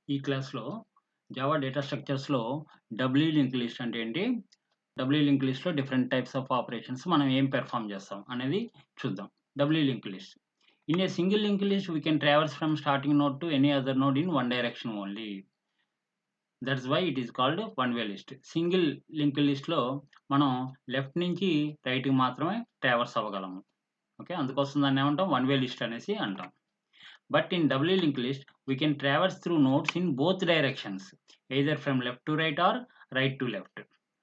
ఈ క్లాస్‌లో Java data స్ట్రక్చర్స్‌లో డబ్లీ లింక్ లిస్ట్ అంటే ఏంటి? డబ్లీ లింక్ లిస్ట్‌లో డిఫరెంట్ టైప్స్ ఆఫ్ ఆపరేషన్స్ మనం ఏం పెర్ఫార్మ్ చేస్తాం అనేది చూద్దాం. Doubly link list. In a single link list we can traverse from starting node to any other node in one direction only. That's why it is called one way list. Single link లిస్ట్‌లో మనం left నుంచి రైట్‌కి మాత్రమే traverse అవ్వగలము. Okay. అందుకోసం దాన్ని ఏమంటాం? One way list అనేసి అంటాం. But in doubly linked list, we can traverse through nodes in both directions, either from left to right or right to left.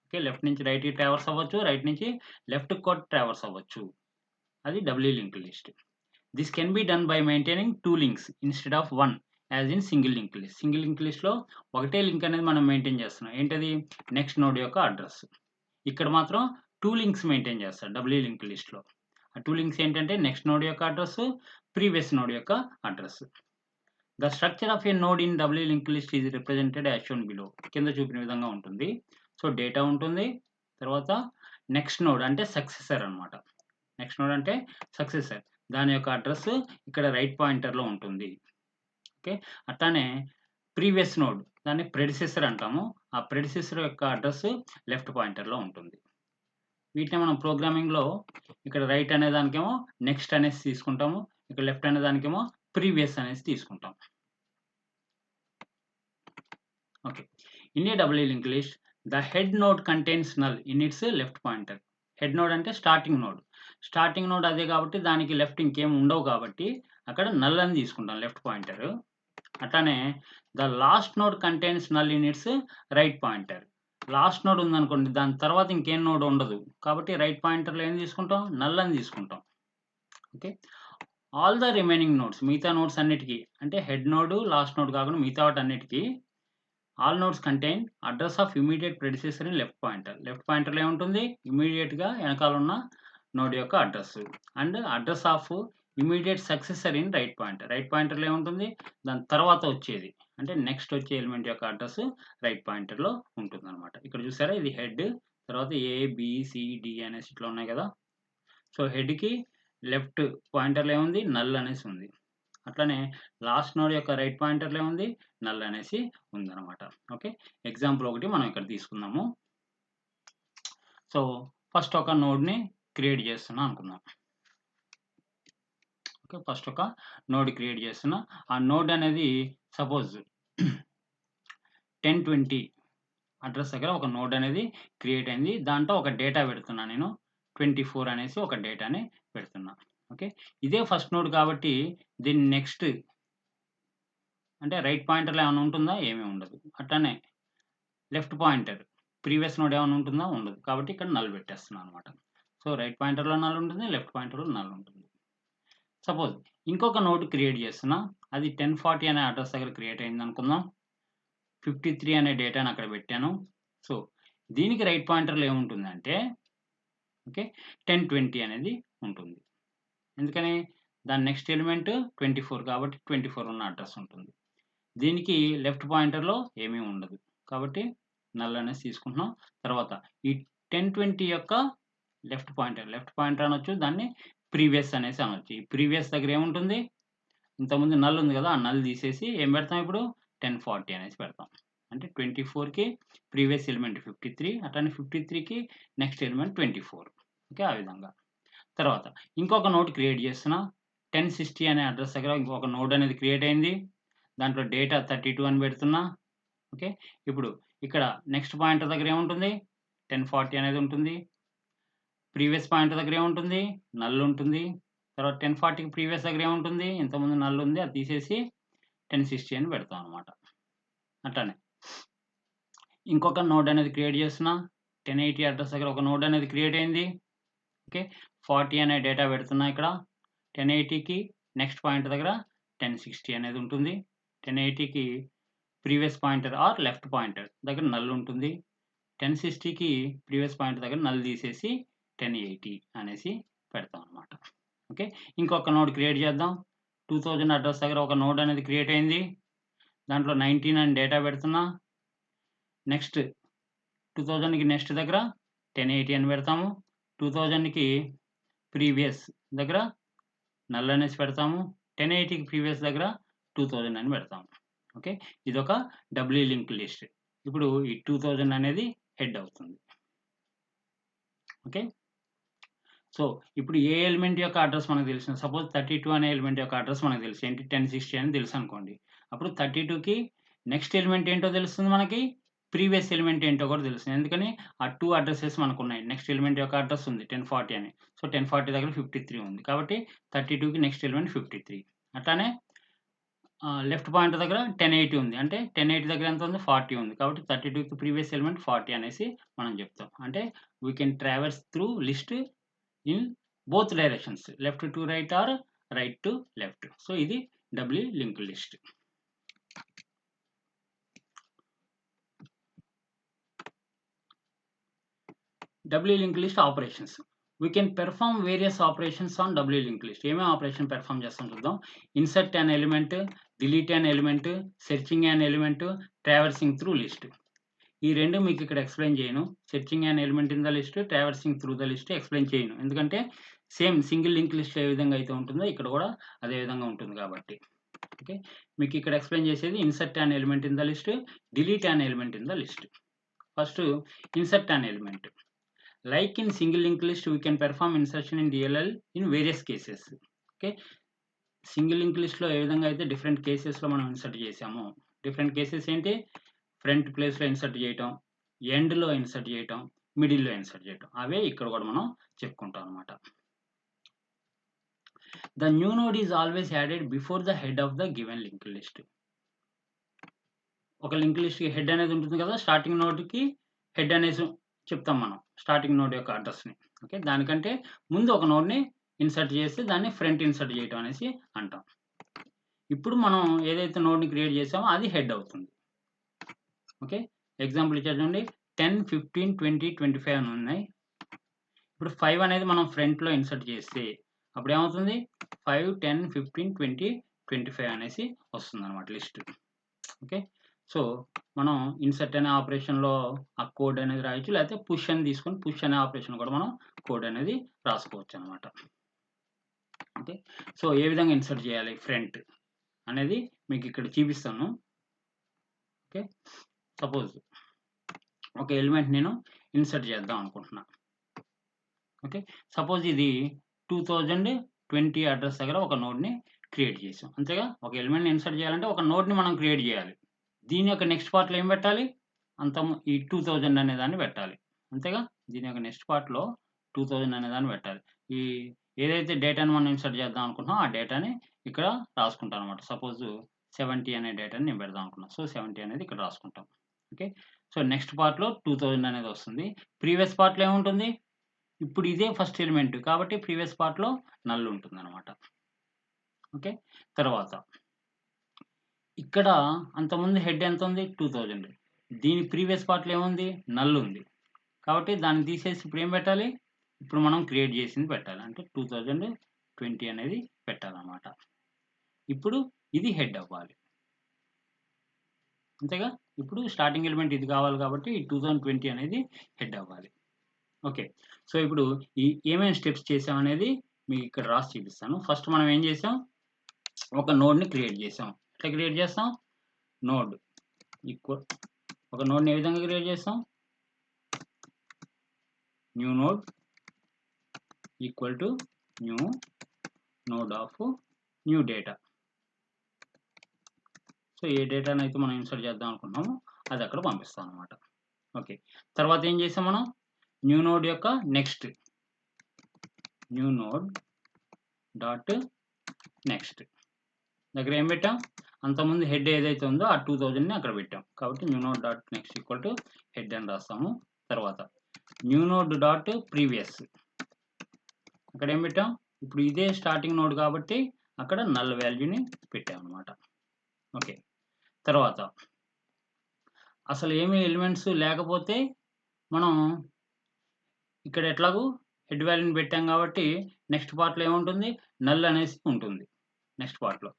Okay, left నుంచి right కి ట్రావర్స్ అవ్వచ్చు, right నుంచి left కూడా traverse అవ్వచ్చు. అది doubly link list. This can be done by maintaining two links instead of one as in single link list. Single link లిస్ట్లో ఒకటే link అనేది మనం మెయింటైన్ చేస్తున్నాం. ఏంటది? నెక్స్ట్ నోడ్ యొక్క అడ్రస్. ఇక్కడ మాత్రం టూ లింక్స్ మెయింటైన్ చేస్తాం డబ్లీ లింక్ లిస్ట్లో. ఆ టూ లింక్స్ ఏంటంటే నెక్స్ట్ నోడ్ యొక్క అడ్రస్, ప్రీవియస్ నోడ్ యొక్క address. The structure of A node in doubly link list is represented as shown below. కింద చూపిన విధంగా ఉంటుంది. సో డేటా ఉంటుంది, తర్వాత నెక్స్ట్ నోడ్ అంటే సక్సెసర్ అనమాట. నెక్స్ట్ నోడ్ అంటే సక్సెసర్, దాని యొక్క అడ్రస్ ఇక్కడ రైట్ పాయింటర్లో ఉంటుంది. ఓకే, అట్లానే ప్రీవియస్ నోడ్ దాన్ని ప్రెడిసెసర్ అంటాము. ఆ ప్రెడిసెసర్ యొక్క అడ్రస్ లెఫ్ట్ పాయింటర్లో ఉంటుంది. వీటిని మనం ప్రోగ్రామింగ్లో ఇక్కడ రైట్ అనే దానికేమో నెక్స్ట్ అనేసి తీసుకుంటాము, ఇక్కడ లెఫ్ట్ అనే దానికేమో ప్రీవియస్ అనేసి తీసుకుంటాం. Okay. In a doubly linked list, the head node contains null in its left pointer. Head node అంటే స్టార్టింగ్ నోడ్. స్టార్టింగ్ నోడ్ అదే కాబట్టి దానికి లెఫ్ట్ ఇంకేం ఉండవు కాబట్టి అక్కడ నల్ అని తీసుకుంటాం లెఫ్ట్ పాయింటర్. అట్లానే the last node contains null in it's right pointer. Last node ఉందనుకోండి, దాని తర్వాత ఇంకేం నోడ్ ఉండదు కాబట్టి రైట్ పాయింటర్లో ఏం తీసుకుంటాం? నల్ అని తీసుకుంటాం. Okay, all the remaining nodes, మిగతా నోడ్స్ అన్నిటికీ అంటే హెడ్ నోడ్ లాస్ట్ నోడ్ కాకుండా మిగతా వాటి అన్నిటికీ all nodes contain address of immediate predecessor in left pointer. Left పాయింటర్లో ఏముంటుంది? ఇమీడియట్గా వెనకాల ఉన్న నోడ్ యొక్క address. And address of immediate successor in right pointer. Right పాయింటర్లో ఏముంటుంది? దాని తర్వాత వచ్చేది అంటే నెక్స్ట్ వచ్చే ఎలిమెంట్ యొక్క అడ్రస్ రైట్ పాయింటర్లో ఉంటుంది అనమాట. ఇక్కడ చూసారా, ఇది హెడ్, తర్వాత ABCD అనేసి ఇట్లా ఉన్నాయి కదా. సో హెడ్కి లెఫ్ట్ పాయింటర్లో ఏముంది? నల్ అనేసి ఉంది. అట్లనే లాస్ట్ నోడ్ యొక్క రైట్ పాయింటర్లో ఉంది, నల్ అనేసి ఉందన్నమాట. ఓకే, ఎగ్జాంపుల్ ఒకటి మనం ఇక్కడ తీసుకుందాము. సో ఫస్ట్ ఒక నోడ్ని క్రియేట్ చేస్తున్నా అనుకుందాం. ఓకే, ఫస్ట్ ఒక నోడ్ క్రియేట్ చేస్తున్నా. ఆ నోడ్ అనేది సపోజ్ 1020 అడ్రస్ దగ్గర ఒక నోడ్ అనేది క్రియేట్ అయింది. దాంట్లో ఒక డేటా పెడుతున్నా నేను, 24 అనేసి ఒక డేటాని పెడుతున్నా. ఓకే, ఇదే ఫస్ట్ నోడ్ కాబట్టి దీని నెక్స్ట్ అంటే రైట్ పాయింటర్లో ఏమైనా ఉంటుందా? ఏమీ ఉండదు. అట్లానే లెఫ్ట్ పాయింటర్ ప్రీవియస్ నోడ్ ఏమైనా ఉంటుందా? ఉండదు. కాబట్టి ఇక్కడ నల్ పెట్టేస్తున్నాను అనమాట. సో రైట్ పాయింటర్లో నల్ ఉంటుంది, లెఫ్ట్ పాయింటర్లో నల్ ఉంటుంది. సపోజ్ ఇంకొక నోడ్ క్రియేట్ చేస్తున్నా, అది 1040 అనే అడ్రస్ దగ్గర క్రియేట్ అయింది అనుకుందాం. 53 అనే డేటాను అక్కడ పెట్టాను. సో దీనికి రైట్ పాయింటర్లో ఏముంటుందంటే ఓకే 1020 అనేది ఉంటుంది. ఎందుకని? దాని నెక్స్ట్ ఎలిమెంట్ 24 కాబట్టి 24 ఉన్న అడ్రస్ ఉంటుంది. దీనికి లెఫ్ట్ పాయింటర్లో ఏమీ ఉండదు కాబట్టి నల్ అనేసి తీసుకుంటున్నాం. తర్వాత ఈ 1020 యొక్క లెఫ్ట్ పాయింటర్ అనొచ్చు, దాన్ని ప్రీవియస్ అనేసి అనొచ్చు. ఈ ప్రీవియస్ దగ్గర ఏముంటుంది? ఇంతకుముందు నల్ ఉంది కదా, ఆ నల్ తీసేసి ఏం పెడతాం ఇప్పుడు? 1040 అనేసి పెడతాం. అంటే 24కి ప్రీవియస్ ఎలిమెంట్ 53, అట్లానే 53కి నెక్స్ట్ ఎలిమెంట్ 24. ఓకే, ఆ విధంగా. తర్వాత ఇంకొక నోడ్ క్రియేట్ చేస్తున్నా, 1060 అనే అడ్రస్ దగ్గర ఇంకొక నోడ్ అనేది క్రియేట్ అయింది. దాంట్లో డేటా 32 అని పెడుతున్నా. ఓకే, ఇప్పుడు ఇక్కడ నెక్స్ట్ పాయింటర్ దగ్గర ఏముంటుంది? 1040 అనేది ఉంటుంది. ప్రీవియస్ పాయింటర్ దగ్గర ఏముంటుంది? నల్ ఉంటుంది. తర్వాత 1040కి ప్రీవియస్ దగ్గర ఏముంటుంది? ఇంతకుముందు నల్ ఉంది, అది తీసేసి 1060 అని పెడతాం అనమాట. అట్లానే ఇంకొక నోడ్ అనేది క్రియేట్ చేస్తున్నా, 1080 అడ్రస్ దగ్గర ఒక నోడ్ అనేది క్రియేట్ అయింది. ఓకే, 40 అనే డేటా పెడుతున్నా ఇక్కడ. 1080కి నెక్స్ట్ పాయింటర్ దగ్గర 1060 అనేది ఉంటుంది. 1080కి previous pointer or left pointer దగ్గర నల్ ఉంటుంది. 1060కి ప్రీవియస్ పాయింటర్ దగ్గర నల్ తీసేసి 1080 అనేసి పెడతాం అనమాట. ఓకే, ఇంకొక నోడ్ క్రియేట్ చేద్దాం. 2000 అడ్రస్ దగ్గర ఒక నోడ్ అనేది క్రియేట్ అయింది. దాంట్లో 19 అని డేటా పెడుతున్నా. నెక్స్ట్ 2000కి నెక్స్ట్ దగ్గర 1080 అని పెడతాము. 2000కి ప్రీవియస్ దగ్గర నల్ అనేసి పెడతాము. 1080కి ప్రీవియస్ దగ్గర 2000 అని పెడతాము. ఓకే. ఇదొక డబ్లీ లింక్ లిస్ట్. ఇప్పుడు ఈ 2000 అనేది హెడ్ అవుతుంది. ఓకే. సో, ఇప్పుడు ఏ ఎలిమెంట్ యొక్క అడ్రస్ మనకు తెలిసింది. సపోజ్ 32 అనే ఎలిమెంట్ యొక్క అడ్రస్ మనకు తెలుసు. ఏంటి 1060 అని తెలుసనుకోండి. అప్పుడు 32కి నెక్స్ట్ ఎలిమెంట్ ఏంటో తెలుస్తుంది మనకి. ప్రీవియస్ ఎలిమెంట్ ఏంటో కూడా తెలుస్తుంది. ఎందుకని ఆ 2 అడ్రెసెస్ మనకున్నాయి. నెక్స్ట్ ఎలిమెంట్ యొక్క అడ్రస్ ఉంది 1040 అని. సో, 1040 దగ్గర 53 ఉంది. కాబట్టి 32కి నెక్స్ట్ ఎలిమెంట్ 53. అట్లానే లెఫ్ట్ పాయింటర్ దగ్గర 1080 ఉంది. అంటే 1080 దగ్గర ఎంత ఉంది? 40 ఉంది. కాబట్టి 32కి ప్రీవియస్ ఎలిమెంట్ 40 అనేసి మనం చెప్తాం. అంటే we can traverse through list in both directions. Left to right or right to left. So, ఇది doubly link list. Doubly link list operations. We can perform various operations on doubly linked list. ఏమేమి operation perform చేస్తాం చూద్దాం. Insert an element, delete an element, searching an element, traversing through list. ఈ రెండు మీకు ఇక్కడ explain చేయను. Searching an element in the list, traversing through the list explain చేయను. ఎందుకంటే సేమ్ సింగిల్ లింక్ లిస్ట్ ఏ విధంగా అయితే ఉంటుందో ఇక్కడ కూడా అదే విధంగా ఉంటుంది కాబట్టి. ఓకే. మీకు ఇక్కడ ఎక్స్ప్లెయిన్ చేసేది insert an element in the list, delete an element in the list. First insert an element. Like in single linked list, we can perform insertion in DLL in various cases. Okay. Single link లిస్ట్లో ఏ విధంగా అయితే different కేసెస్లో మనం insert చేసామో, different cases ఏంటి? Front ప్లేస్లో insert చేయటం, ఎండ్లో ఇన్సర్ట్ చేయటం, మిడిల్లో ఇన్సర్ట్ చేయటం. అవే ఇక్కడ కూడా మనం చెప్పుకుంటాం అనమాట. The new node is always added before the head of the given link list. ఒక లింక్ లిస్ట్కి హెడ్ అనేది ఉంటుంది కదా, స్టార్టింగ్ నోడ్కి హెడ్ అనేసి చెప్తాం మనం స్టార్టింగ్ నోడ్ యొక్క అడ్రస్ని. ఓకే. దానికంటే ముందు ఒక నోడ్ని ఇన్సర్ట్ చేస్తే దాన్ని ఫ్రంట్ ఇన్సర్ట్ చేయటం అనేసి అంటాం. ఇప్పుడు మనం ఏదైతే నోడ్ని క్రియేట్ చేసామో అది హెడ్ అవుతుంది. ఓకే. ఎగ్జాంపుల్ ఇచ్చారు చూడండి. 10, 15, 20, 25 అని ఉన్నాయి. ఇప్పుడు 5 అనేది మనం ఫ్రంట్లో ఇన్సర్ట్ చేస్తే అప్పుడు ఏమవుతుంది? 5, 10, 15, 20, 25 అనేసి వస్తుంది అనమాట లిస్ట్. ఓకే. సో, మనం ఇన్సర్ట్ అనే ఆపరేషన్లో ఆ కోడ్ అనేది రాయొచ్చు, లేకపోతే పుష్ అని తీసుకొని పుష్ అనే ఆపరేషన్ కూడా మనం కోడ్ అనేది రాసుకోవచ్చు అనమాట. ఓకే. సో, ఏ విధంగా ఇన్సర్ట్ చేయాలి ఫ్రంట్ అనేది మీకు ఇక్కడ చూపిస్తాను. ఓకే. సపోజ్ ఒక ఎలిమెంట్ నేను ఇన్సర్ట్ చేద్దాం అనుకుంటున్నా. ఓకే. సపోజ్ ఇది 2020 అడ్రస్ దగ్గర ఒక నోడ్ని క్రియేట్ చేసాం. అంతేగా. ఒక ఎలిమెంట్ని ఇన్సర్ట్ చేయాలంటే ఒక నోడ్ని మనం క్రియేట్ చేయాలి. దీని యొక్క నెక్స్ట్ పార్ట్‌లో ఏం పెట్టాలి? ఈ 2000 అనే దాన్ని పెట్టాలి. అంతేగా. దీని యొక్క నెక్స్ట్ పార్ట్‌లో 2000 అనే దాన్ని పెట్టాలి. ఈ ఏదైతే డేటాను మనం ఇన్సర్ట్ చేద్దాం అనుకుంటున్నామో ఆ డేటాని ఇక్కడ రాసుకుంటాం అనమాట. సపోజ్ 70 అనే డేటాని నేను పెడదాం అనుకున్నా. సో, 70 అనేది ఇక్కడ రాసుకుంటాం. ఓకే. సో, నెక్స్ట్ పార్ట్‌లో 2000 అనేది వస్తుంది. ప్రీవియస్ పార్ట్‌లో ఏముంటుంది? ఇప్పుడు ఇదే ఫస్ట్ ఎలిమెంట్ కాబట్టి ప్రీవియస్ పార్ట్‌లో నల్ ఉంటుందన్నమాట. ఓకే. తర్వాత ఇక్కడ అంతకుముందు హెడ్ ఎంత ఉంది? 2000. దీని ప్రీవియస్ పార్ట్‌లో ఏముంది? నల్ ఉంది. కాబట్టి దాన్ని తీసేసి ఇప్పుడు ఏం పెట్టాలి? ఇప్పుడు మనం క్రియేట్ చేసింది పెట్టాలి. అంటే 2020 అనేది పెట్టాలన్నమాట. ఇప్పుడు ఇది హెడ్ అవ్వాలి. అంతేగా. ఇప్పుడు స్టార్టింగ్ ఎలిమెంట్ ఇది కావాలి కాబట్టి 2020 అనేది హెడ్ అవ్వాలి. ఓకే. సో, ఇప్పుడు ఏమేమి స్టెప్స్ చేసాం అనేది మీకు ఇక్కడ రాసి చూపిస్తాను. ఫస్ట్ మనం ఏం చేసాం? ఒక నోడ్‌ని క్రియేట్ చేసాం. ఎట్లా క్రియేట్ చేస్తాం? నోడ్ ఈక్వల్ ఒక నోడ్‌ని ఏ విధంగా క్రియేట్ చేస్తాం? New node equal to new node of new data. So, ఏ డేటాని అయితే మనం ఇన్సర్ట్ చేద్దాం అనుకుంటున్నామో అది అక్కడ పంపిస్తాం అనమాట. ఓకే. తర్వాత ఏం చేసాం మనం? న్యూ నోడ్ యొక్క next new node dot next దగ్గర ఏం పెట్టాం? అంతకుముందు హెడ్ ఏదైతే ఉందో ఆ 2000ని అక్కడ పెట్టాం. కాబట్టి new node dot next equal to head అని రాస్తాము. తర్వాత న్యూ నోడ్ డాట్ ప్రీవియస్ అక్కడ ఏం పెట్టాం? ఇప్పుడు ఇదే స్టార్టింగ్ నోడ్ కాబట్టి అక్కడ నల్ వాల్యూని పెట్టాం అనమాట. ఓకే. తర్వాత అసలు ఏమీ ఎలిమెంట్స్ లేకపోతే మనం ఇక్కడ ఎట్లాగూ హెడ్ వాల్యూని పెట్టాం కాబట్టి నెక్స్ట్ పార్ట్‌లో ఏముంటుంది? నల్ అనేసి ఉంటుంది నెక్స్ట్ పార్ట్‌లో.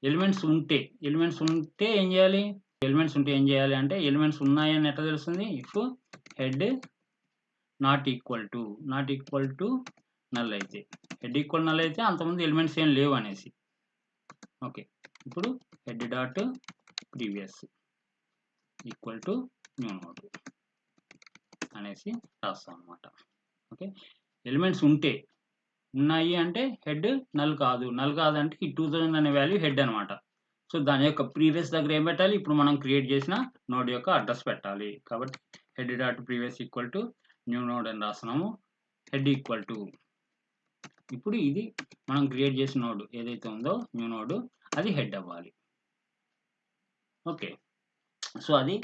ఎలిమెంట్స్ ఉంటే ఏం చేయాలి? ఎలిమెంట్స్ ఉంటే ఏం చేయాలి అంటే ఎలిమెంట్స్ ఉన్నాయని ఎట్లా తెలుస్తుంది? If head not equal to null అయితే, హెడ్ ఈక్వల్ నల్ అయితే అంతకుముందు ఎలిమెంట్స్ ఏం లేవు అనేసి. ఓకే. ఇప్పుడు head dot previous equal to new node అనేసి రాస్తాం అనమాట. ఓకే, ఎలిమెంట్స్ ఉన్నాయి అంటే హెడ్ నల్ కాదంటే ఈ 2000 అనే వాల్యూ హెడ్ అనమాట. సో దాని యొక్క ప్రీవియస్ దగ్గర ఏం పెట్టాలి, ఇప్పుడు మనం క్రియేట్ చేసిన నోడ్ యొక్క అడ్రస్ పెట్టాలి. కాబట్టి head dot previous equal to new node అని రాస్తున్నాము. హెడ్ ఈక్వల్ టు, ఇప్పుడు ఇది మనం క్రియేట్ చేసిన నోడ్ ఏదైతే ఉందో న్యూ నోడ్, అది హెడ్ అవ్వాలి. ఓకే, సో అది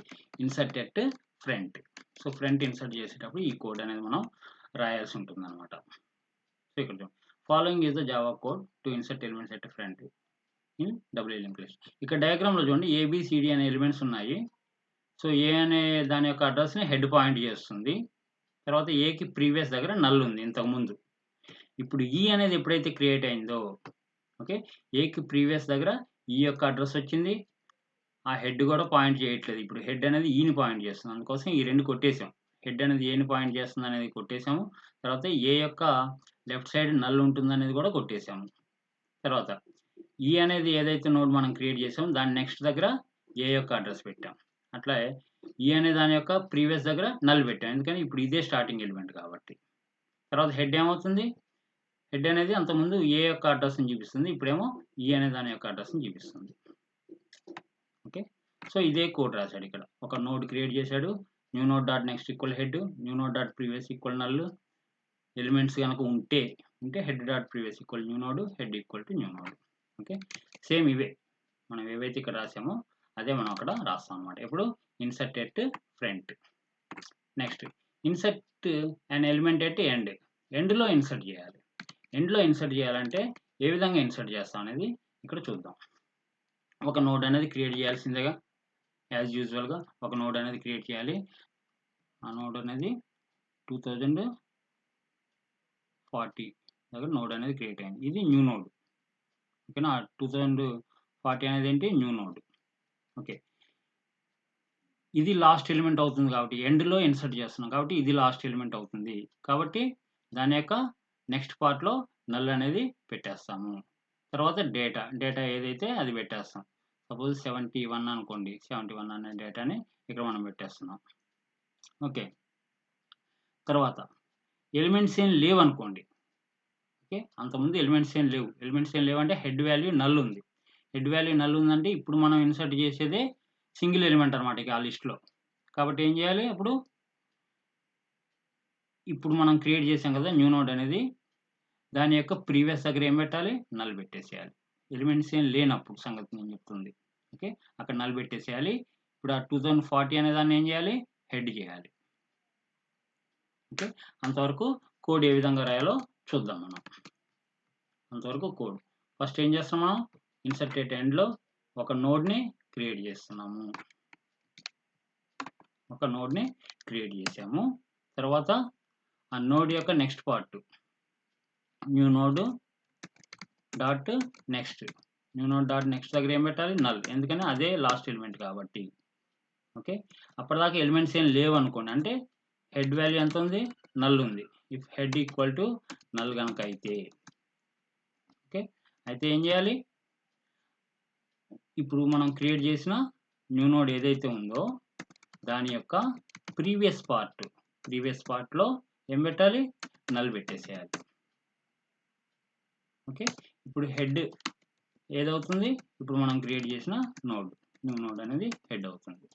insert at front. So front insert చేసేటప్పుడు ఈ కోడ్ అనేది మనం రాయాల్సి ఉంటుంది అనమాట. సో ఇక్కడ following is the Java code to insert elements at front in W link list. ఇక్కడ డయాగ్రామ్లో చూడండి ఏబిసిడి అనే ఎలిమెంట్స్ ఉన్నాయి. సో ఏ అనే దాని యొక్క అడ్రస్ని హెడ్ పాయింట్ చేస్తుంది. తర్వాత ఏకి ప్రీవియస్ దగ్గర నల్ ఉంది ఇంతకుముందు. ఇప్పుడు ఈ అనేది ఎప్పుడైతే క్రియేట్ అయిందో, ఓకే, ఏకి ప్రీవియస్ దగ్గర ఈ యొక్క అడ్రస్ వచ్చింది. ఆ హెడ్ కూడా పాయింట్ చేయట్లేదు. ఇప్పుడు హెడ్ అనేది ఈని పాయింట్ చేస్తుంది. అందుకోసం ఈ రెండు కొట్టేసాం. హెడ్ అనేది ఏని పాయింట్ చేస్తుంది అనేది కొట్టేసాము. తర్వాత ఏ యొక్క లెఫ్ట్ సైడ్ నల్ ఉంటుంది అనేది కూడా కొట్టేసాము. తర్వాత ఈ అనేది ఏదైతే నోడ్ మనం క్రియేట్ చేసామో దాని నెక్స్ట్ దగ్గర ఏ యొక్క అడ్రస్ పెట్టాం. అట్లా ఈ అనే దాని యొక్క ప్రీవియస్ దగ్గర నల్ పెట్టాం, ఎందుకని ఇప్పుడు ఇదే స్టార్టింగ్ ఎలిమెంట్ కాబట్టి. తర్వాత హెడ్ ఏమవుతుంది, హెడ్ అనేది అంతకుముందు ఏ యొక్క అడ్రస్ని చూపిస్తుంది, ఇప్పుడేమో ఈ అనే దాని యొక్క అడ్రస్ని చూపిస్తుంది. ఓకే, సో ఇదే కోడ్ రాశాడు. ఇక్కడ ఒక నోడ్ క్రియేట్ చేశాడు. New node dot next equal head, new node dot previous equal null. Elements కనుక ఉంటే head dot previous equal new node, head equal to new node. Okay, same ఇవే మనం ఏవైతే ఇక్కడ రాసామో అదే మనం అక్కడ రాస్తాం అనమాట. ఇప్పుడు insert at front. Next insert and element at end. ఎండ్లో ఇన్సర్ట్ చేయాలి. ఎండ్లో ఇన్సర్ట్ చేయాలంటే ఏ విధంగా ఇన్సర్ట్ చేస్తాం అనేది ఇక్కడ చూద్దాం. ఒక నోడ్ అనేది క్రియేట్ చేయాల్సిందేగా, యాజ్ యూజువల్గా ఒక నోడ్ అనేది క్రియేట్ చేయాలి. ఆ నోడ్ అనేది 2040 దగ్గర నోడ్ అనేది క్రియేట్ అయింది. ఇది న్యూ నోడ్. ఓకేనా, 2040 అనేది ఏంటి, న్యూ నోడ్. ఓకే, ఇది లాస్ట్ ఎలిమెంట్ అవుతుంది కాబట్టి ఎండ్లో ఇన్సర్ట్ చేస్తున్నాం కాబట్టి ఇది లాస్ట్ ఎలిమెంట్ అవుతుంది కాబట్టి దాని యొక్క నెక్స్ట్ పార్ట్లో నల్ అనేది పెట్టేస్తాము. తర్వాత డేటా ఏదైతే అది పెట్టేస్తాం. సపోజ్ 71 అనుకోండి, 71 అనే డేటాని ఇక్కడ మనం పెట్టేస్తున్నాం. ఓకే, తర్వాత ఎలిమెంట్స్ ఏం లేవు అనుకోండి. ఓకే, అంతకుముందు ఎలిమెంట్స్ ఏం లేవు అంటే హెడ్ వాల్యూ నల్ ఉంది. హెడ్ వాల్యూ నల్ ఉందంటే ఇప్పుడు మనం ఇన్సర్ట్ చేసేదే సింగిల్ ఎలిమెంట్ అనమాట ఇక ఆ లిస్ట్లో. కాబట్టి ఏం చేయాలి, ఇప్పుడు మనం క్రియేట్ చేసాం కదా న్యూ నోడ్ అనేది, దాని యొక్క ప్రీవియస్ దగ్గర ఏం పెట్టాలి, నల్ పెట్టేసేయాలి. ఎలిమెంట్స్ ఏం లేనప్పుడు సంగతి నేను చెప్తుంది. ఓకే, అక్కడ నల్ పెట్టేసేయాలి. ఇప్పుడు ఆ 2040 అనే దాన్ని ఏం చేయాలి, హెడ్ చేయాలి. ఓకే, అంతవరకు కోడ్ ఏ విధంగా రాయాలో చూద్దాం మనం. అంతవరకు కోడ్ ఫస్ట్ ఏం చేస్తాం, మనం ఇన్సర్ట్ ఎట్ ఎండ్లో ఒక నోడ్ని క్రియేట్ చేస్తున్నాము. ఒక నోడ్ని క్రియేట్ చేసాము. తర్వాత ఆ నోడ్ యొక్క next part new node dot next. New node dot next దగ్గర ఏం పెట్టాలి, నల్, ఎందుకని అదే లాస్ట్ ఎలిమెంట్ కాబట్టి. ఓకే, అప్పటిదాకా ఎలిమెంట్స్ ఏం లేవు అనుకోండి, అంటే హెడ్ వాల్యూ ఎంత ఉంది, నల్ ఉంది. If head equal to null కనుక అయితే, ఓకే, అయితే ఏం చేయాలి, ఇప్పుడు మనం క్రియేట్ చేసిన న్యూ నోడ్ ఏదైతే ఉందో దాని యొక్క ప్రీవియస్ పార్ట్లో ఏం పెట్టాలి, నల్ పెట్టేసేయాలి. ఓకే, ఇప్పుడు హెడ్ ఏదవుతుంది, ఇప్పుడు మనం క్రియేట్ చేసిన నోడ్ న్యూ నోడ్ అనేది హెడ్ అవుతుంది.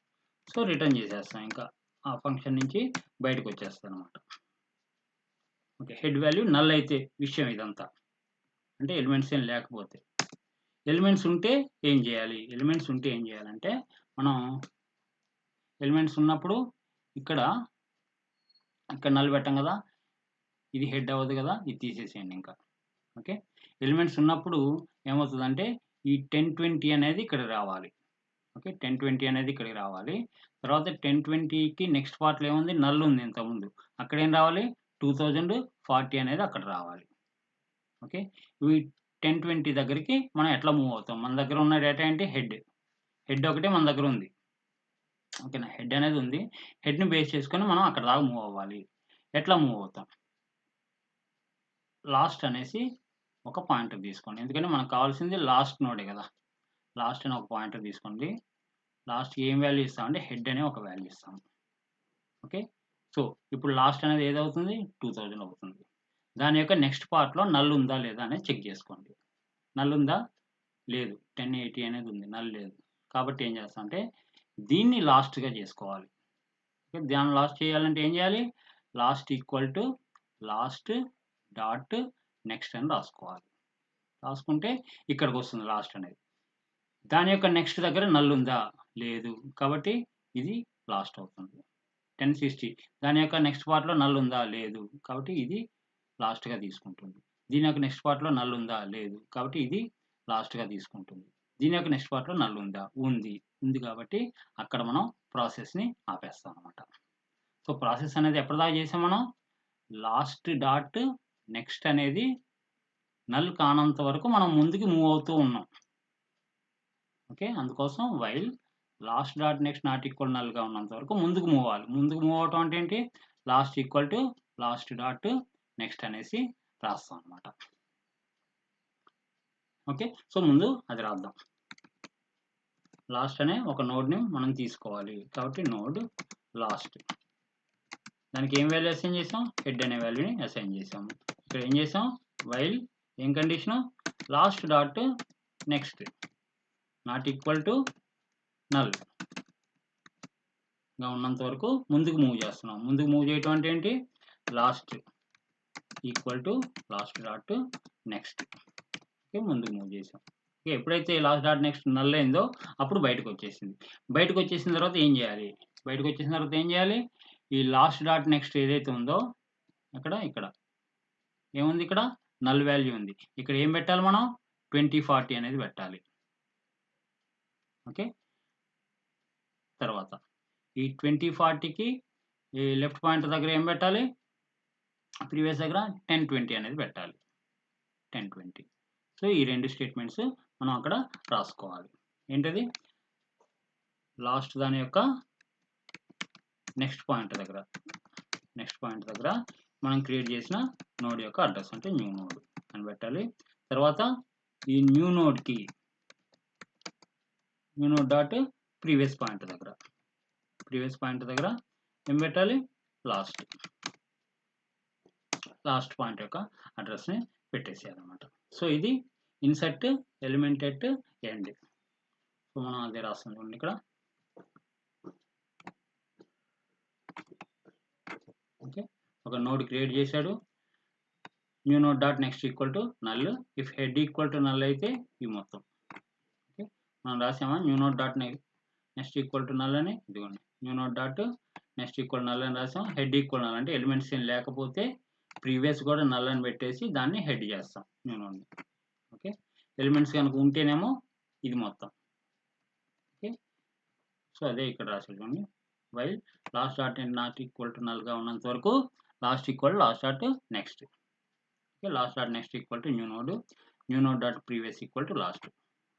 సో రిటర్న్ చేసేస్తాం, ఇంకా ఆ ఫంక్షన్ నుంచి బయటకు వచ్చేస్తాం అనమాట. ఓకే, హెడ్ వాల్యూ నల్ అయితే విషయం ఇదంతా, అంటే ఎలిమెంట్స్ ఏం లేకపోతే. ఎలిమెంట్స్ ఉంటే ఏం చేయాలంటే మనం ఎలిమెంట్స్ ఉన్నప్పుడు ఇక్కడ నల్ పెట్టాం కదా, ఇది హెడ్ అవ్వదు కదా, ఇది తీసేసేయండి ఇంకా. ఓకే, ఎలిమెంట్స్ ఉన్నప్పుడు ఏమవుతుందంటే ఈ 1020 అనేది ఇక్కడ రావాలి. ఓకే, 1020 అనేది ఇక్కడికి రావాలి. తర్వాత 1020కి నెక్స్ట్ పార్ట్లో ఏముంది, నల్ ఉంది ఇంతకుముందు, అక్కడ ఏం రావాలి, 2040 అనేది అక్కడ రావాలి. ఓకే, ఈ 1020 దగ్గరికి మనం ఎట్లా మూవ్ అవుతాం, మన దగ్గర ఉన్న డేటా ఏంటి, హెడ్ ఒకటే మన దగ్గర ఉంది. ఓకేనా, హెడ్ అనేది ఉంది. హెడ్ని బేస్ చేసుకొని మనం అక్కడ దాకా మూవ్ అవ్వాలి. ఎట్లా మూవ్ అవుతాం, లాస్ట్ అనేసి ఒక పాయింటర్ తీసుకోండి, ఎందుకంటే మనకు కావాల్సింది లాస్ట్ నోడే కదా. లాస్ట్ అని ఒక పాయింటర్ తీసుకోండి. లాస్ట్‌కి ఏం వాల్యూ ఇస్తామంటే హెడ్ అనే ఒక వాల్యూ ఇస్తాం. ఓకే. సో, ఇప్పుడు లాస్ట్ అనేది ఏదవుతుంది? 2000 అవుతుంది. దాని యొక్క నెక్స్ట్ పార్ట్‌లో నల్ ఉందా లేదా అనేది చెక్ చేసుకోండి. నల్ ఉందా? లేదు. 1080 అనేది ఉంది. నల్ లేదు. కాబట్టి ఏం చేస్తామంటే దీన్ని లాస్ట్‌గా చేసుకోవాలి. ఓకే. దాన్ని లాస్ట్ చేయాలంటే ఏం చేయాలి? Last equal to last dot next అని రాసుకోవాలి. రాసుకుంటే ఇక్కడికొస్తుంది లాస్ట్ అనేది. దాని యొక్క నెక్స్ట్ దగ్గర నల్ ఉందా? లేదు. కాబట్టి ఇది లాస్ట్ అవుతుంది. 1060 దాని యొక్క నెక్స్ట్ పార్ట్‌లో నల్ ఉందా? లేదు. కాబట్టి ఇది లాస్ట్‌గా తీసుకుంటుంది. దీని యొక్క నెక్స్ట్ పార్ట్‌లో నల్ ఉందా? లేదు. కాబట్టి ఇది లాస్ట్‌గా తీసుకుంటుంది. దీని యొక్క నెక్స్ట్ పార్ట్‌లో నల్ ఉందా? ఉంది. ఉంది కాబట్టి అక్కడ మనం ప్రాసెస్‌ని ఆపేస్తాం అన్నమాట. సో, ప్రాసెస్ అనేది ఎప్పటిదాకా చేసాం మనం? లాస్ట్ డాట్ నెక్స్ట్ అనేది నల్ కానంత వరకు మనం ముందుకు మూవ్ అవుతూ ఉన్నాం. ఓకే. అందుకోసం while last dot next not equal నల్‌గా ఉన్నంత వరకు ముందుకు మూవ్ అవ్వాలి. ముందుకు మూవ్ అవ్వటం అంటే ఏంటి? Last equal to last dot next అనేసి రాస్తాం అన్నమాట. ఓకే. సో, ముందు అది రాద్దాం. లాస్ట్ అనే ఒక నోడ్‌ని మనం తీసుకోవాలి. కాబట్టి నోడ్ లాస్ట్. దానికి ఏం వాల్యూ అసైన్ చేసాం? హెడ్ అనే వాల్యూని అసైన్ చేసాము. ఇక్కడ ఏం చేసాం? వైల్ ఏం condition? Last dot next not equal to null గా ఉన్నంత వరకు ముందుకు మూవ్ చేస్తున్నాం. ముందుకు మూవ్ చేయటం అంటే ఏంటి? Last equal to last dot next. Okay. ముందుకు మూవ్ చేసాం. ఓకే. ఎప్పుడైతే లాస్ట్ డాట్ నెక్స్ట్ నల్ అయిందో అప్పుడు బయటకు వచ్చేసింది. బయటకు వచ్చేసిన తర్వాత ఏం చేయాలి? బయటకు వచ్చేసిన తర్వాత ఏం చేయాలి? ఈ లాస్ట్ డాట్ నెక్స్ట్ ఏదైతే ఉందో ఇక్కడ ఏముంది? ఇక్కడ నల్ వాల్యూ ఉంది. ఇక్కడ ఏం పెట్టాలి మనం? 2040 అనేది పెట్టాలి. ఓకే. తర్వాత ఈ 2040కి ఈ లెఫ్ట్ పాయింటర్ దగ్గర ఏం పెట్టాలి? ప్రీవియస్ దగ్గర 1020 అనేది పెట్టాలి. 1020. సో, ఈ 2 స్టేట్మెంట్స్ మనం అక్కడ రాసుకోవాలి. ఏంటది? లాస్ట్ దాని యొక్క నెక్స్ట్ పాయింట్ దగ్గర మనం క్రియేట్ చేసిన నోడ్ యొక్క అడ్రస్ అంటే న్యూ నోడ్ అని పెట్టాలి. తర్వాత ఈ new node dot previous point దగ్గర ఏం పెట్టాలి? లాస్ట్ పాయింట్ యొక్క అడ్రస్‌ని పెట్టేసేయాలన్నమాట. సో, ఇది insert element at end. So, మనం అదే రాస్తాం చూడండి ఇక్కడ. ఓకే. ఒక నోడ్ క్రియేట్ చేశాడు. New node dot next equal to null. If head equal to null అయితే ఈ మొత్తం. ఓకే. మనం రాసామా new node dot next equal to null అని? ఇదిగోండి. New node dot next equal null అని రాసాం. హెడ్ ఈక్వల్ నల్ అంటే ఎలిమెంట్స్ ఏం లేకపోతే ప్రీవియస్ కూడా నల్ అని పెట్టేసి దాన్ని హెడ్ చేస్తాం న్యూ నోడ్‌ని. ఓకే. ఎలిమెంట్స్ కనుక ఉంటేనేమో ఇది మొత్తం. ఓకే. సో, అదే ఇక్కడ రాసాడు చూడండి. While last dot not equal to నల్‌గా ఉన్నంత వరకు last dot next. Okay. Last dot next equal to new node dot previous equal to last.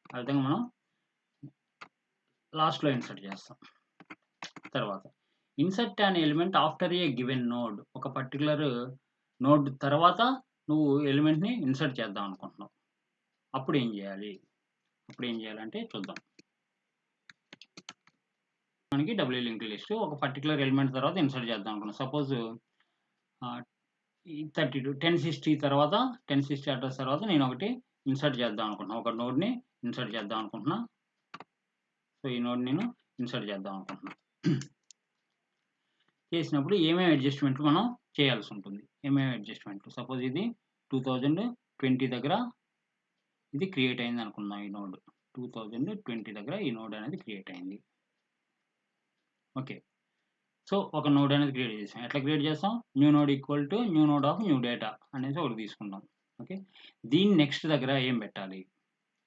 ఆ విధంగా మనం లాస్ట్‌లో ఇన్సర్ట్ చేస్తాం. తర్వాత insert an element after a given node. ఒక పర్టిక్యులర్ నోడ్ తర్వాత నువ్వు ఎలిమెంట్‌ని ఇన్సర్ట్ చేద్దాం అనుకుంటున్నావు. అప్పుడు ఏం చేయాలంటే చూద్దాం. మనకి డబ్ల్యూ లింక్డ్ లిస్ట్ ఒక పర్టిక్యులర్ ఎలిమెంట్ తర్వాత ఇన్సర్ట్ చేద్దాం అనుకున్నాం. సపోజ్ ఈ 1060 తర్వాత 1060 అడ్రస్ తర్వాత నేను ఒకటి ఇన్సర్ట్ చేద్దాం అనుకుంటున్నా. ఒక నోడ్‌ని ఇన్సర్ట్ చేద్దాం అనుకుంటున్నా. సో, ఈ నోడ్ నేను ఇన్సర్ట్ చేద్దాం అనుకుంటున్నా. చేసినప్పుడు ఏమేమి అడ్జస్ట్‌మెంట్లు మనం చేయాల్సి ఉంటుంది. ఏమేమి అడ్జస్ట్‌మెంట్లు? సపోజ్ ఇది 2020 దగ్గర ఇది క్రియేట్ అయింది అనుకుందాం ఈ నోడ్. 2020 దగ్గర ఈ నోడ్ అనేది క్రియేట్ అయింది. ఓకే. సో, ఒక నోడ్ అనేది క్రియేట్ చేసాం. ఎట్లా క్రియేట్ చేస్తాం? New node equal to new node of new data అనేసి ఒకటి తీసుకుంటాం. ఓకే. దీని నెక్స్ట్ దగ్గర ఏం పెట్టాలి?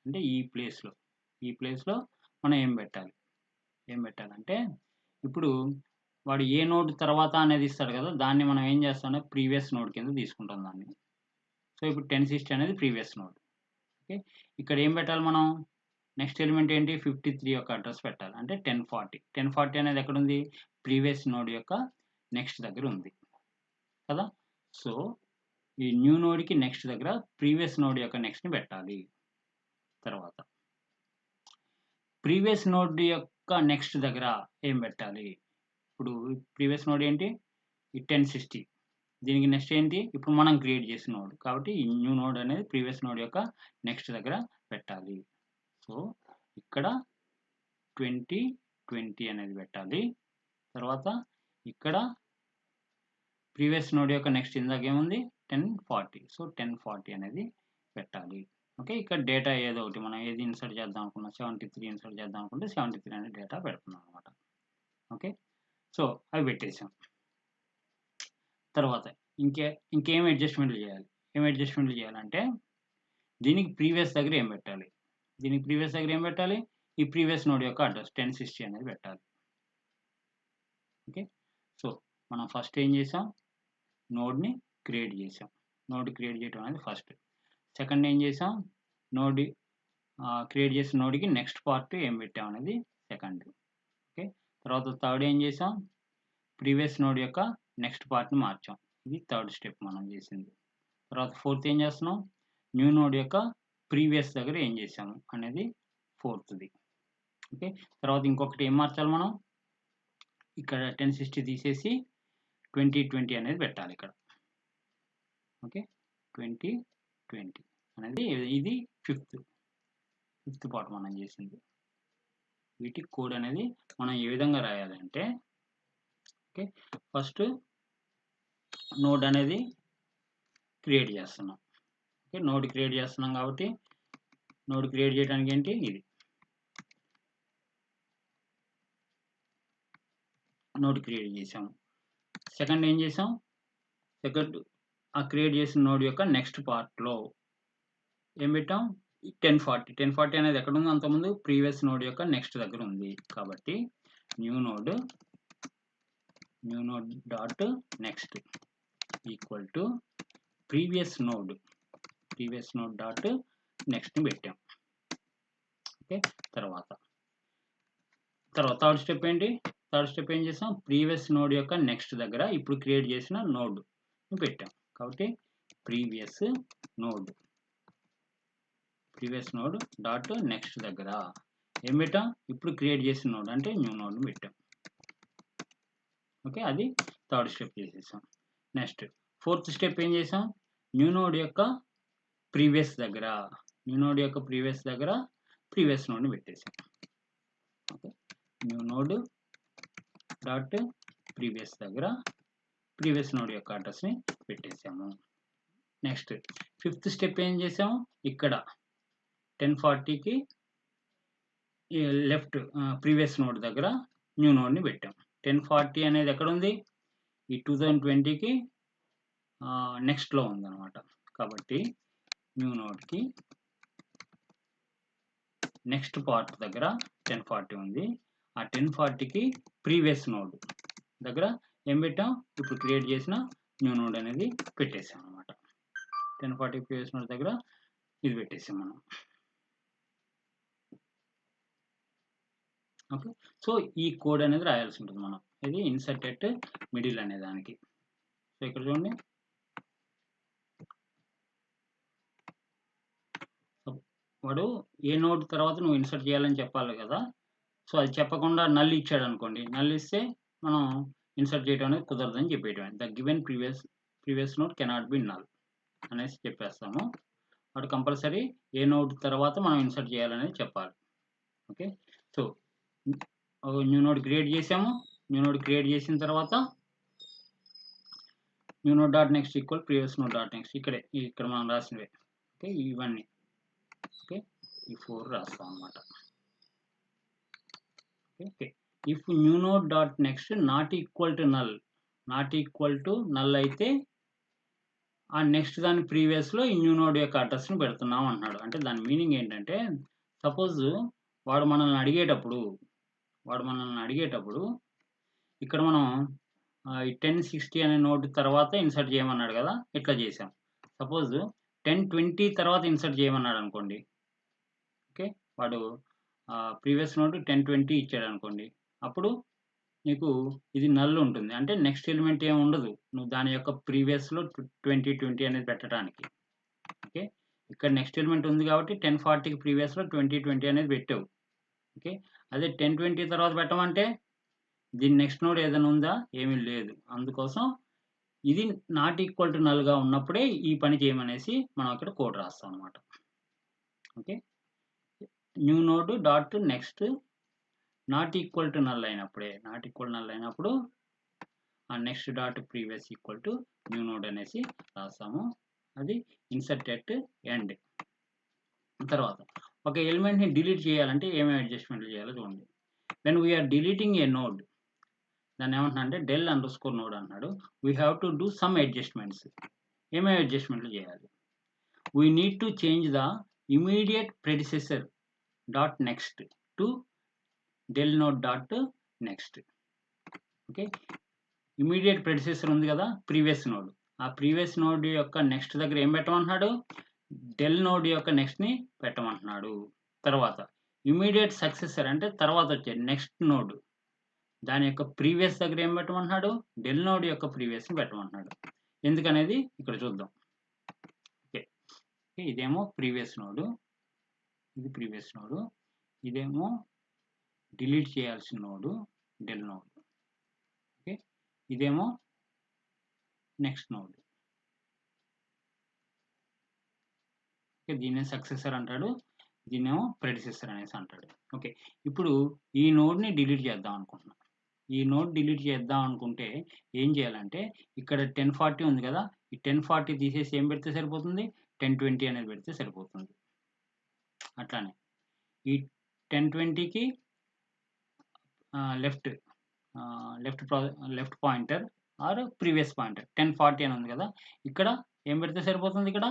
అంటే ఈ ప్లేస్‌లో మనం ఏం పెట్టాలంటే ఇప్పుడు వాడు ఏ నోడ్ తర్వాత అనేది ఇస్తాడు కదా! దాన్ని మనం ఏం చేస్తామంటే ప్రీవియస్ నోడ్ కింద తీసుకుంటాం దాన్ని. సో, ఇప్పుడు 1060 అనేది ప్రీవియస్ నోడ్. ఓకే. ఇక్కడ ఏం పెట్టాలి మనం? నెక్స్ట్ ఎలిమెంట్ ఏంటి? 53 యొక్క అడ్రస్ పెట్టాలి. అంటే 1040. 1040 అనేది ఎక్కడుంది? ప్రీవియస్ నోడ్ యొక్క నెక్స్ట్ దగ్గర ఉంది. కదా! సో, ఈ న్యూ నోడ్‌కి నెక్స్ట్ దగ్గర ప్రీవియస్ నోడ్ యొక్క నెక్స్ట్‌ని పెట్టాలి. తర్వాత ప్రీవియస్ నోడ్ యొక్క నెక్స్ట్ దగ్గర ఏం పెట్టాలి? ఇప్పుడు ప్రీవియస్ నోడ్ ఏంటి? ఈ 1060. దీనికి నెక్స్ట్ ఏంటి? ఇప్పుడు మనం క్రియేట్ చేసిన నోడ్. కాబట్టి ఈ న్యూ నోడ్ అనేది ప్రీవియస్ నోడ్ యొక్క నెక్స్ట్ దగ్గర పెట్టాలి. సో, ఇక్కడ 2020 అనేది పెట్టాలి. తర్వాత ఇక్కడ ప్రీవియస్ నోడ్ యొక్క నెక్స్ట్ ఇందాక ఏముంది? 1040. సో, 1040 అనేది పెట్టాలి. ఓకే. ఇక్కడ డేటా ఏదో ఒకటి మనం ఏది ఇన్సర్ట్ చేద్దాం అనుకున్నా 73 ఇన్సర్ట్ చేద్దాం అనుకుంటే 73 అనే డేటా పెడుతున్నాం అనమాట. ఓకే. సో, అవి పెట్టేసాం. తర్వాత ఇంకేం అడ్జస్ట్మెంట్లు చేయాలి? ఏం అడ్జస్ట్మెంట్లు చేయాలంటే దీనికి ప్రీవియస్ దగ్గర ఏం పెట్టాలి? దీనికి ప్రీవియస్ దగ్గర ఏం పెట్టాలి? ఈ ప్రీవియస్ నోడ్ యొక్క అడ్రస్ 1060 అనేది పెట్టాలి. ఓకే. సో, మనం ఫస్ట్ ఏం చేసాం? నోడ్‌ని క్రియేట్ చేసాం. నోడ్ క్రియేట్ చేయడం అనేది ఫస్ట్. సెకండ్ ఏం చేసాం? నోడ్ క్రియేట్ చేసిన నోడ్‌కి నెక్స్ట్ పార్ట్ ఏం పెట్టాం అనేది సెకండ్. ఓకే. తర్వాత థర్డ్ ఏం చేసాం? ప్రీవియస్ నోడ్ యొక్క నెక్స్ట్ పార్ట్‌ని మార్చాం. ఇది థర్డ్ స్టెప్ మనం చేసింది. తర్వాత ఫోర్త్ ఏం చేస్తున్నాం? న్యూ నోడ్ యొక్క ప్రీవియస్ దగ్గర ఏం చేసాము అనేది ఫోర్త్‌ది. ఓకే. తర్వాత ఇంకొకటి ఏం మార్చాలి మనం? ఇక్కడ 1060 తీసేసి 2020 అనేది పెట్టాలి ఇక్కడ. ఓకే. 2020 అనేది ఇది ఫిఫ్త్ పార్ట్ మనం చేసింది. వీటి కోడ్ అనేది మనం ఏ విధంగా రాయాలంటే ఓకే. ఫస్ట్ నోడ్ అనేది క్రియేట్ చేస్తున్నాం. ఓకే. నోడ్ క్రియేట్ చేస్తున్నాం కాబట్టి నోడ్ క్రియేట్ చేయడానికి ఏంటి? ఇది. నోడ్ క్రియేట్ చేసాము. సెకండ్ ఏం చేసాం? సెకండ్ ఆ క్రియేట్ చేసిన నోడ్ యొక్క నెక్స్ట్ పార్ట్‌లో ఏం పెట్టాం? 1040 అనేది ఎక్కడ ఉంది? అంతకుముందు ప్రీవియస్ నోడ్ యొక్క నెక్స్ట్ దగ్గర ఉంది. కాబట్టి new node dot next equal to previous node dot నెక్స్ట్‌ని పెట్టాం. ఓకే. తర్వాత థర్డ్ స్టెప్ ఏంటి? థర్డ్ స్టెప్ ఏం చేసాం? ప్రీవియస్ నోడ్ యొక్క నెక్స్ట్ దగ్గర ఇప్పుడు క్రియేట్ చేసిన నోడ్‌ని పెట్టాం. కాబట్టి ప్రీవియస్ నోడ్ డాట్ నెక్స్ట్ దగ్గర ఏం పెట్టాం? ఇప్పుడు క్రియేట్ చేసిన నోడ్ అంటే న్యూ నోడ్‌ని పెట్టాం. ఓకే. అది థర్డ్ స్టెప్ చేసేసాం. నెక్స్ట్ ఫోర్త్ స్టెప్ ఏం చేసాం? న్యూ నోడ్ యొక్క ప్రీవియస్ దగ్గర ప్రీవియస్ నోడ్‌ని పెట్టేసాం. Okay. New node dot previous దగ్గర ప్రీవియస్ నోడ్ యొక్క అడ్రస్‌ని పెట్టేసాము. నెక్స్ట్ ఫిఫ్త్ స్టెప్ ఏం చేసాము? ఇక్కడ 1040కి లెఫ్ట్ ప్రీవియస్ నోడ్ దగ్గర న్యూ నోడ్‌ని పెట్టాం. 1040 అనేది ఎక్కడ ఉంది? ఈ 2020కి నెక్స్ట్‌లో ఉందన్నమాట. కాబట్టి న్యూ నోడ్‌కి నెక్స్ట్ పార్ట్ దగ్గర 1040 ఉంది. ఆ 1040కి ప్రీవియస్ నోడ్ దగ్గర ఏం పెట్టాం? ఇప్పుడు క్రియేట్ చేసిన న్యూ నోడ్ అనేది పెట్టేసాం అన్నమాట. 1040 ప్రీవియస్ నోడ్ దగ్గర ఇది పెట్టేసాం మనం. ఓకే. సో, ఈ కోడ్ అనేది రాయాల్సి ఉంటుంది మనం. ఇది ఇన్సర్ట్ ఎట్ మిడిల్ అనే దానికి. సో, ఇక్కడ చూడండి. వాడు ఏ నోడ్ తర్వాత నువ్వు ఇన్సర్ట్ చేయాలని చెప్పాలి కదా! సో, అది చెప్పకుండా నల్ ఇచ్చాడు అనుకోండి. నల్ ఇస్తే మనం ఇన్సర్ట్ చేయడం అనేది కుదరదని చెప్పేయడమే. The given previous node cannot be null అనేసి చెప్పేస్తాము. వాడు కంపల్సరీ ఏ నోడ్ తర్వాత మనం ఇన్సర్ట్ చేయాలనేది చెప్పాలి. Okay. So, new node create చేసాము. న్యూ నోడ్ క్రియేట్ చేసిన తర్వాత new node dot next equal previous node dot next ఇక్కడ మనం రాసినవే. ఓకే. ఇవన్నీ ఓకే. ఈ 4 రాస్తాం అన్నమాట. Okay. If new node dot next not equal to null అయితే ఆ నెక్స్ట్ దాని ప్రీవియస్‌లో ఈ న్యూ నోడ్ యొక్క అడ్రస్‌ని పెడుతున్నాం అంటున్నాడు. అంటే దాని మీనింగ్ ఏంటంటే సపోజ్ వాడు మనల్ని అడిగేటప్పుడు ఇక్కడ మనం ఈ 1060 అనే నోడ్ తర్వాత ఇన్సర్ట్ చేయమన్నాడు కదా! ఇట్లా చేసాం. సపోజ్ 1020 తర్వాత ఇన్సర్ట్ చేయమన్నాడు అనుకోండి. ఓకే. వాడు ప్రీవియస్ నోడ్ 1020 ఇచ్చాడు అనుకోండి. అప్పుడు నీకు ఇది నల్ ఉంటుంది. అంటే నెక్స్ట్ ఎలిమెంట్ ఏమి ఉండదు. నువ్వు దాని యొక్క ప్రీవియస్‌లో 2020 అనేది పెట్టడానికి. ఓకే. ఇక్కడ నెక్స్ట్ ఎలిమెంట్ ఉంది కాబట్టి 1040కి ప్రీవియస్‌లో 2020 అనేది పెట్టావు. ఓకే. అదే 1020 తర్వాత పెట్టమంటే దీని నెక్స్ట్ నోడ్ ఏదైనా ఉందా? ఏమీ లేదు. అందుకోసం ఇది నాట్ ఈక్వల్ టు నల్‌గా ఉన్నప్పుడే ఈ పని చేయమనేసి మనం అక్కడ కోడ్ రాస్తాం అన్నమాట. Okay. New node dot next not equal to null అయినప్పుడు ఆ next dot previous equal to new node అనేసి రాస్తాము. అది ఇన్సర్ట్ ఎట్ ఎండ్. తర్వాత ఒక ఎలిమెంట్‌ని డిలీట్ చేయాలంటే ఏమేమి అడ్జస్ట్‌మెంట్లు చేయాలో చూడండి. When we are deleting a node దాన్ని ఏమంటున్నా అంటే డెల్ అండర్ స్కోర్ నోడ్ అన్నాడు. We have to do some adjustments. ఏమేమి అడ్జస్ట్మెంట్లు చేయాలి? We need to change the immediate predecessor dot next to del node dot next. Okay. Immediate predecessor ఉంది కదా, previous node. ఆ ప్రీవియస్ నోడ్ యొక్క next దగ్గర ఏం పెట్టమంటున్నాడు? డెల్ నోడ్ యొక్క నెక్స్ట్‌ని పెట్టమంటున్నాడు. తర్వాత ఇమీడియట్ సక్సెసర్ అంటే తర్వాత వచ్చే నెక్స్ట్ నోడ్ దాని యొక్క ప్రీవియస్ దగ్గర ఏం పెట్టమంటున్నాడు? డెల్ నోడ్ యొక్క ప్రీవియస్‌ని పెట్టమంటున్నాడు. ఎందుకనేది ఇక్కడ చూద్దాం. ఓకే. ఇదేమో ప్రీవియస్ నోడ్, ఇది ప్రీవియస్ నోడ్, ఇదేమో డిలీట్ చేయాల్సిన నోడ్ డెల్ నోడ్. ఓకే. ఇదేమో నెక్స్ట్ నోడ్. ఓకే. దీన్నే సక్సెసర్ అంటాడు, దీన్నేమో ప్రెడిసెసర్ అనేసి అంటాడు. ఓకే. ఇప్పుడు ఈ నోడ్‌ని డిలీట్ చేద్దాం అనుకుంటున్నాం. ఈ నోడ్ డిలీట్ చేద్దాం అనుకుంటే ఏం చేయాలంటే ఇక్కడ 1040 ఉంది కదా, ఈ 1040 తీసేసి ఏం పెడితే సరిపోతుంది? 1020 అనేది పెడితే సరిపోతుంది. అట్లానే ఈ 1020కి left pointer or previous pointer 1040 అని ఉంది కదా, ఇక్కడ ఏం పెడితే సరిపోతుంది? ఇక్కడ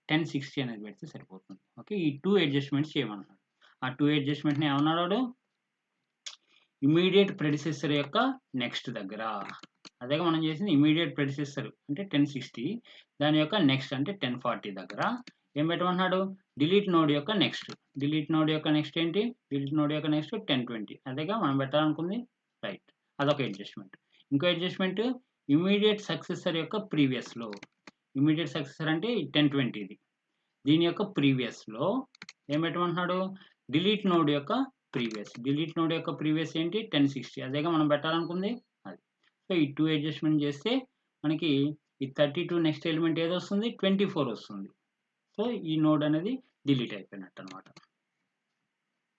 1060 అనేది పెడితే సరిపోతుంది. ఓకే. ఈ 2 అడ్జస్ట్మెంట్స్ చేయమన్నాడు. ఆ 2 అడ్జస్ట్మెంట్‌ని ఏమన్నాడు వాడు? ఇమ్మీడియట్ ప్రెడిసెసర్ యొక్క నెక్స్ట్ దగ్గర, అదేగా మనం చేసింది. ఇమ్మీడియట్ ప్రెడిసెసర్ అంటే 1060, దాని యొక్క నెక్స్ట్ అంటే 1040 దగ్గర ఏం పెట్టమన్నాడు? డిలీట్ నోడ్ యొక్క నెక్స్ట్. డిలీట్ నోడ్ యొక్క నెక్స్ట్ ఏంటి? డిలీట్ నోడ్ యొక్క నెక్స్ట్ 1020, అదేగా మనం పెట్టాలనుకుంది. రైట్. అదొక అడ్జస్ట్మెంట్. ఇంకో అడ్జస్ట్మెంట్ ఇమ్మీడియట్ సక్సెసర్ యొక్క ప్రీవియస్‌లో. ఇమ్మీడియట్ సక్సెసర్ అంటే 1020 దీని యొక్క ప్రీవియస్‌లో ఏం పెట్టమంటున్నాడు? డిలీట్ నోడ్ యొక్క ప్రీవియస్. డిలీట్ నోడ్ యొక్క ప్రీవియస్ ఏంటి? 1060, అదేగా మనం పెట్టాలనుకుంది అది. సో ఈ 2 అడ్జస్ట్మెంట్ చేస్తే మనకి ఈ 32 నెక్స్ట్ ఎలిమెంట్ ఏది వస్తుంది? 24 వస్తుంది. సో ఈ నోడ్ అనేది డిలీట్ అయిపోయినట్టు అనమాట.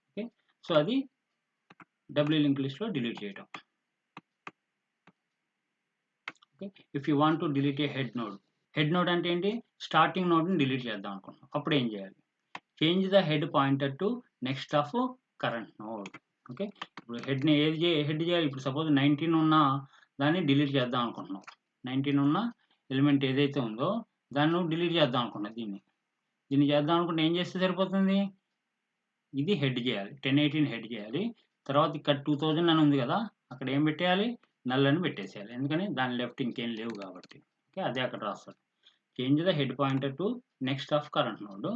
ఓకే. సో అది డబ్ల్యూ లింక్ లిస్ట్లో డిలీట్ చేయడం. Okay. If you want to delete A head node. Head node అంటే ఏంటి? స్టార్టింగ్ నోడ్ని డిలీట్ చేద్దాం అనుకుంటున్నాం. అప్పుడు ఏం చేయాలి? Change the head pointer to next of current node. Okay. ఇప్పుడు హెడ్ని హెడ్ చేయాలి. ఇప్పుడు సపోజ్ 19 ఉన్న దాన్ని డిలీట్ చేద్దాం అనుకుంటున్నాం. 19 ఉన్న ఎలిమెంట్ ఏదైతే ఉందో దాన్ని నువ్వు డిలీట్ చేద్దాం అనుకున్నావు. దీన్ని చేద్దాం అనుకుంటే ఏం చేస్తే సరిపోతుంది? ఇది హెడ్ చేయాలి. 1018 హెడ్ చేయాలి. తర్వాత ఇక్కడ 2000 అని ఉంది కదా, అక్కడ ఏం పెట్టేయాలి? నల్ అని పెట్టేసేయాలి. ఎందుకని? దాని లెఫ్ట్ ఇంకేం లేవు కాబట్టి. ఓకే. అదే అక్కడ రాస్తాడు. Change the head pointer to next of current node.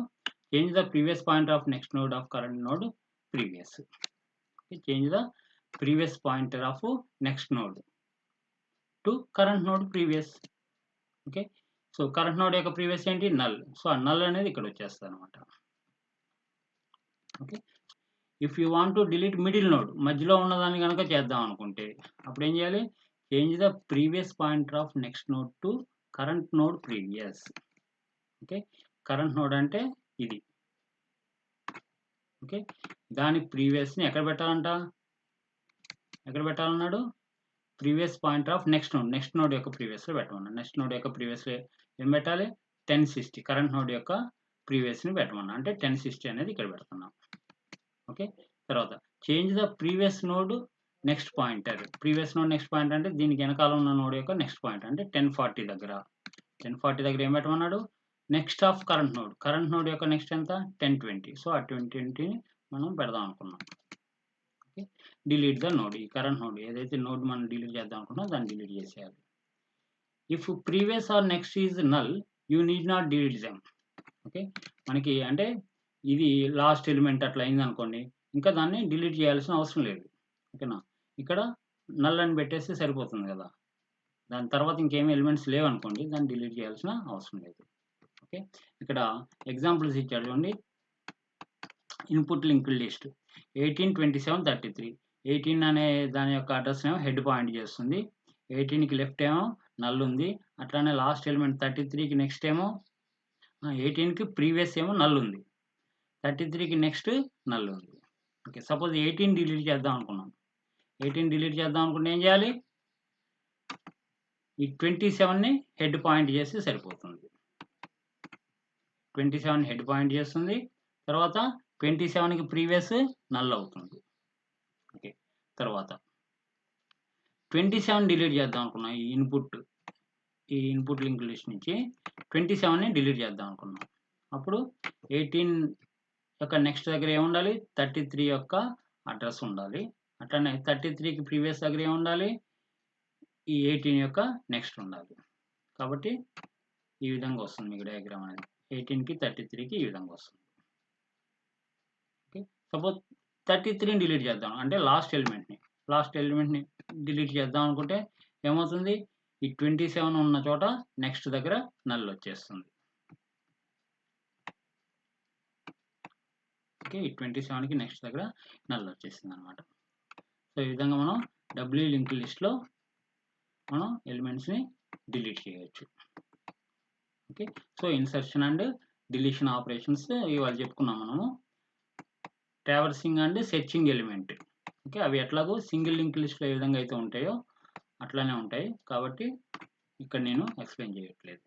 Change the previous pointer of next node of current node previous. Okay. Change the previous pointer of next node to current node previous. Okay. So current node యొక్క previous ఏంటి? Null. So ఆ null అనేది ఇక్కడ వచ్చేస్తుంది అనమాట. Okay. If you want to delete middle node, మధ్యలో ఉన్నదాన్ని కనుక చేద్దాం అనుకుంటే అప్పుడు ఏం చేయాలి? Change the previous pointer of next node to current node previous. Okay. Current node అంటే ఇది. ఓకే. దాని ప్రీవియస్ని ఎక్కడ పెట్టాలంట? ఎక్కడ పెట్టాలన్నాడు? Previous pointer of next node యొక్క ప్రీవియస్లో పెట్టమన్నాడు. నెక్స్ట్ నోడ్ యొక్క ప్రీవియస్లో ఏం పెట్టాలి? 1060 కరెంట్ నోడ్ యొక్క ప్రీవియస్ని పెట్టమన్నా. అంటే 1060 అనేది ఇక్కడ పెడుతున్నాం. ఓకే. తర్వాత change the previous node next pointer. Previous node next pointer అంటే దీనికి వెనకాల ఉన్న నోడ్ యొక్క నెక్స్ట్ పాయింటర్. అంటే 1040 దగ్గర ఏం పెట్టమన్నాడు? నెక్స్ట్ ఆఫ్ కరెంట్ నోడ్ యొక్క నెక్స్ట్ ఎంత? 1020. సో ఆ 1020ని మనం పెడదాం అనుకున్నాం. ఓకే. Delete the node. ఈ కరెంట్ నోడ్ ఏదైతే నోడ్ మనం డిలీట్ చేద్దాం అనుకున్నాం దాన్ని డిలీట్ చేసేయాలి. If previous or next is null you need not delete them. Okay. మనకి అంటే ఇది లాస్ట్ ఎలిమెంట్ అట్లా అయింది అనుకోండి, ఇంకా దాన్ని డిలీట్ చేయాల్సిన అవసరం లేదు. ఓకేనా? ఇక్కడ నల్ అని పెట్టేస్తే సరిపోతుంది కదా. దాని తర్వాత ఇంకేమి ఎలిమెంట్స్ లేవనుకోండి, దాన్ని డిలీట్ చేయాల్సిన అవసరం లేదు. ఓకే. ఇక్కడ ఎగ్జాంపుల్స్ ఇచ్చాడు చూడండి. Input linked list. 18, 27, 33. 18 అనే దాని యొక్క అడ్రస్ ఏమో హెడ్ పాయింట్ చేస్తుంది. 18కి లెఫ్ట్ ఏమో నల్ ఉంది. అట్లానే లాస్ట్ ఎలిమెంట్ 33కి నెక్స్ట్ ఏమో 18కి ప్రీవియస్ ఏమో నల్ ఉంది. 33కి నెక్స్ట్ నల్ ఉంది. ఓకే. సపోజ్ 18 డిలీట్ చేద్దాం అనుకున్నాం. 18 డిలీట్ చేద్దాం అనుకుంటే ఏం చేయాలి? ఈ 27ని హెడ్ పాయింట్ చేస్తే సరిపోతుంది. 27 హెడ్ పాయింట్ చేస్తుంది. తర్వాత 27కి ప్రీవియస్ నల్ అవుతుంది. ఓకే. తర్వాత 27 డిలీట్ చేద్దాం అనుకున్నాం. ఈ ఇన్పుట్ లింక్ లిస్ట్ నుంచి 27ని డిలీట్ చేద్దాం అనుకున్నాం. అప్పుడు 18 యొక్క నెక్స్ట్ దగ్గర ఏముండాలి? 33 యొక్క అడ్రస్ ఉండాలి. అట్లనే 33కి ప్రీవియస్ దగ్గర ఏముండాలి? ఈ 18 యొక్క నెక్స్ట్ ఉండాలి. కాబట్టి ఈ విధంగా వస్తుంది మీకు డయాగ్రామ్ అనేది. 18కి 33కి ఈ విధంగా వస్తుంది. ఓకే. సపోజ్ 33ని డిలీట్ చేద్దాం అంటే లాస్ట్ ఎలిమెంట్ని డిలీట్ చేద్దాం అనుకుంటే ఏమవుతుంది? ఈ 27 ఉన్న చోట నెక్స్ట్ దగ్గర నల్ వచ్చేస్తుంది. ఓకే. ఈ 27కి నెక్స్ట్ దగ్గర నల్ వచ్చేసింది అనమాట. సో ఈ విధంగా మనం డబ్ల్యూ లింక్ లిస్ట్లో మనం ఎలిమెంట్స్ని డిలీట్ చేయవచ్చు. Okay. So insertion and deletion operations ఇవాళ చెప్పుకున్నాం మనము. Traversing and searching element. Okay. అవి ఎట్లాగో సింగిల్ లింక్ లిస్ట్లో ఏ విధంగా అయితే ఉంటాయో అట్లానే ఉంటాయి. కాబట్టి ఇక్కడ నేను ఎక్స్ప్లెయిన్ చేయట్లేదు.